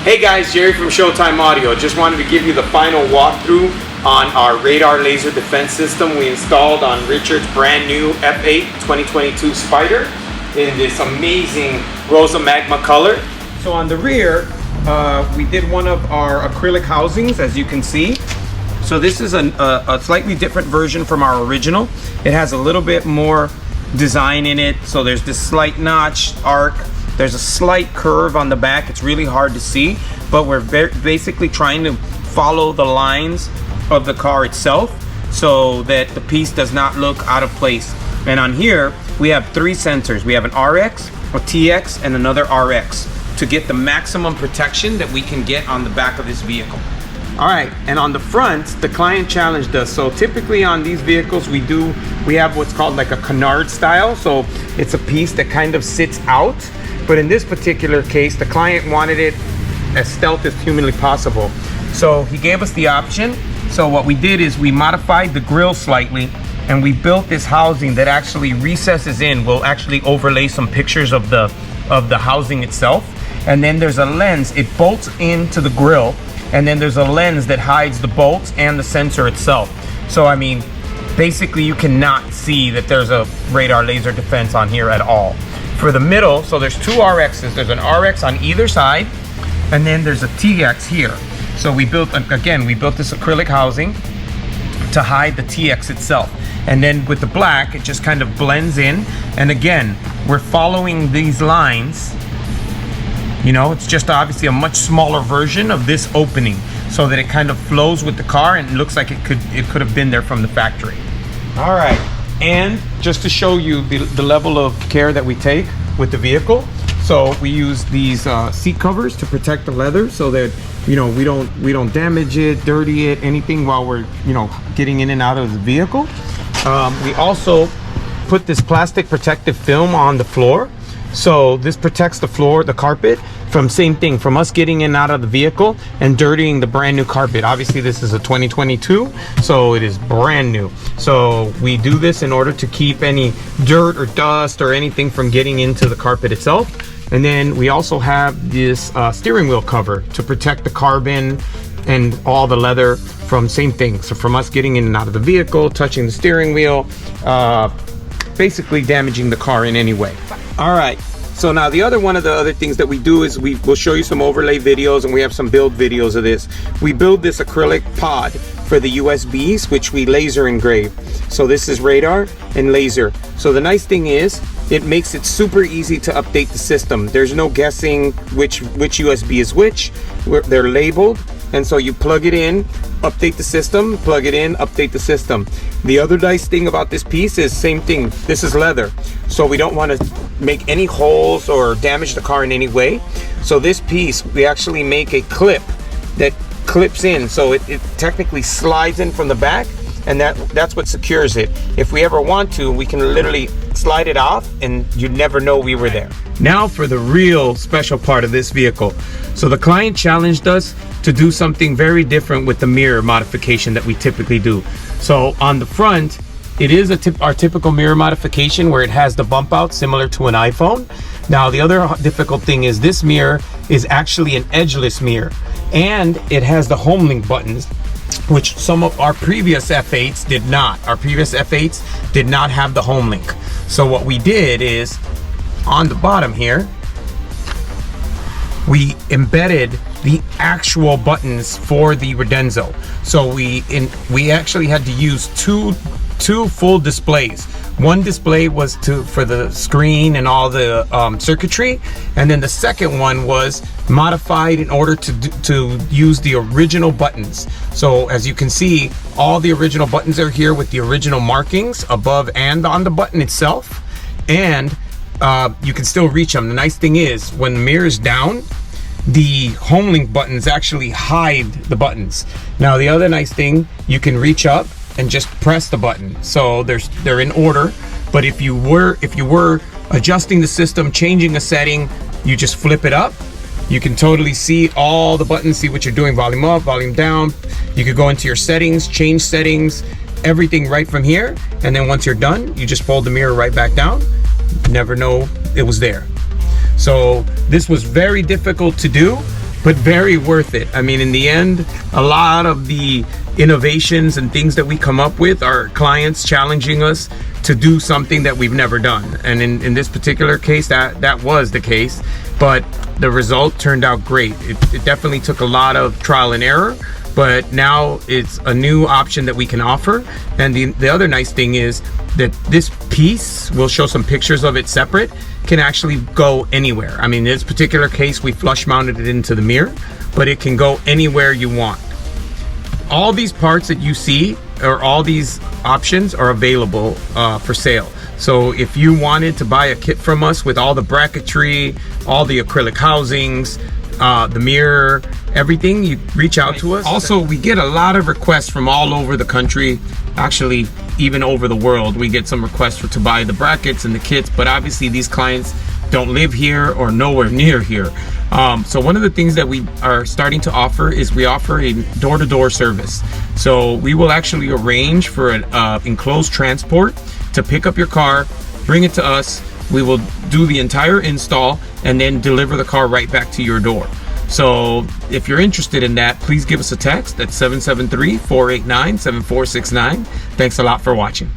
Hey guys, Jerry from Showtime Audio. Just wanted to give you the final walkthrough on our radar laser defense system we installed on Richard's brand new F8 2022 Spider in this amazing Rosa Magma color. So on the rear, we did one of our acrylic housings, as you can see. So this is a slightly different version from our original. It has a little bit more design in it. So there's this slight notch arc. There's a slight curve on the back. It's really hard to see, but we're basically trying to follow the lines of the car itself so that the piece does not look out of place. And on here, we have three sensors. We have an RX, a TX, and another RX to get the maximum protection that we can get on the back of this vehicle. All right, and on the front, the client challenged us. So typically on these vehicles, we have what's called like a canard style. So it's a piece that kind of sits out. But in this particular case, the client wanted it as stealth as humanly possible. So he gave us the option. So what we did is we modified the grille slightly and we built this housing that actually recesses in. We'll actually overlay some pictures of the housing itself. And then there's a lens, it bolts into the grille. And then there's a lens that hides the bolts and the sensor itself. So I mean, basically you cannot see that there's a radar laser defense on here at all. For the middle, so there's two RXs. There's an RX on either side, and then there's a TX here. So we built, again, we built this acrylic housing to hide the TX itself. And then with the black, it just kind of blends in. And again, we're following these lines. You know, it's just obviously a much smaller version of this opening so that it kind of flows with the car and it looks like it could have been there from the factory. All right. And just to show you the level of care that we take with the vehicle, so we use these seat covers to protect the leather so that we don't damage it, dirty it, anything while we're getting in and out of the vehicle. We also put this plastic protective film on the floor, so this protects the floor, the carpet, from from us getting in and out of the vehicle and dirtying the brand new carpet. Obviously this is a 2022, so it is brand new. So we do this in order to keep any dirt or dust or anything from getting into the carpet itself. And then we also have this steering wheel cover to protect the carbon and all the leather from So from us getting in and out of the vehicle, touching the steering wheel, basically damaging the car in any way. All right. So now one of the other things that we do is we'll show you some overlay videos, and we have some build videos of this. We build this acrylic pod for the USBs, which we laser engrave. So this is radar and laser. So the nice thing is it makes it super easy to update the system. There's no guessing which USB is which. They're labeled. And so you plug it in, update the system, plug it in, update the system. The other nice thing about this piece is same thing. This is leather. So we don't want to make any holes or damage the car in any way. So this piece, we actually make a clip that clips in. So it technically slides in from the back, and that's what secures it. If we ever want to, we can literally slide it off and you never know we were there. Now for the real special part of this vehicle. So the client challenged us to do something very different with the mirror modification that we typically do. So on the front, it is our typical mirror modification where it has the bump out similar to an iPhone. Now the other difficult thing is this mirror is actually an edgeless mirror, and it has the home link buttons, which some of our previous F8s did not. Our previous F8s did not have the home link. So what we did is on the bottom here, we embedded the actual buttons for the Radenso. So we actually had to use two full displays. One display was for the screen and all the circuitry, and then the second one was modified in order to use the original buttons. So as you can see, all the original buttons are here with the original markings above and on the button itself, and you can still reach them. The nice thing is when the mirror is down, the home link buttons actually hide the buttons. Now the other nice thing, you can reach up and just press the button. So they're in order, but if you were adjusting the system, changing a setting, you just flip it up. You can totally see all the buttons, see what you're doing, volume up, volume down. You could go into your settings, change settings, everything right from here. And then once you're done, you just fold the mirror right back down. Never know it was there. So this was very difficult to do, but very worth it. I mean, in the end, a lot of the innovations and things that we come up with are clients challenging us to do something that we've never done. And in this particular case, that was the case, but the result turned out great. It definitely took a lot of trial and error, but now it's a new option that we can offer. And the other nice thing is that this piece, we'll show some pictures of it separate, can actually go anywhere. I mean, in this particular case, we flush mounted it into the mirror, but it can go anywhere you want. All these parts that you see, or all these options, are available for sale. So if you wanted to buy a kit from us with all the bracketry, all the acrylic housings, the mirror, everything, you reach out to us. Also, we get a lot of requests from all over the country, actually even over the world. We get some requests to buy the brackets and the kits, but obviously these clients don't live here or nowhere near here. So one of the things that we are starting to offer is we offer a door-to-door service. So we will actually arrange for an enclosed transport to pick up your car, bring it to us. We will do the entire install and then deliver the car right back to your door. So if you're interested in that, please give us a text at 773-489-7469. Thanks a lot for watching.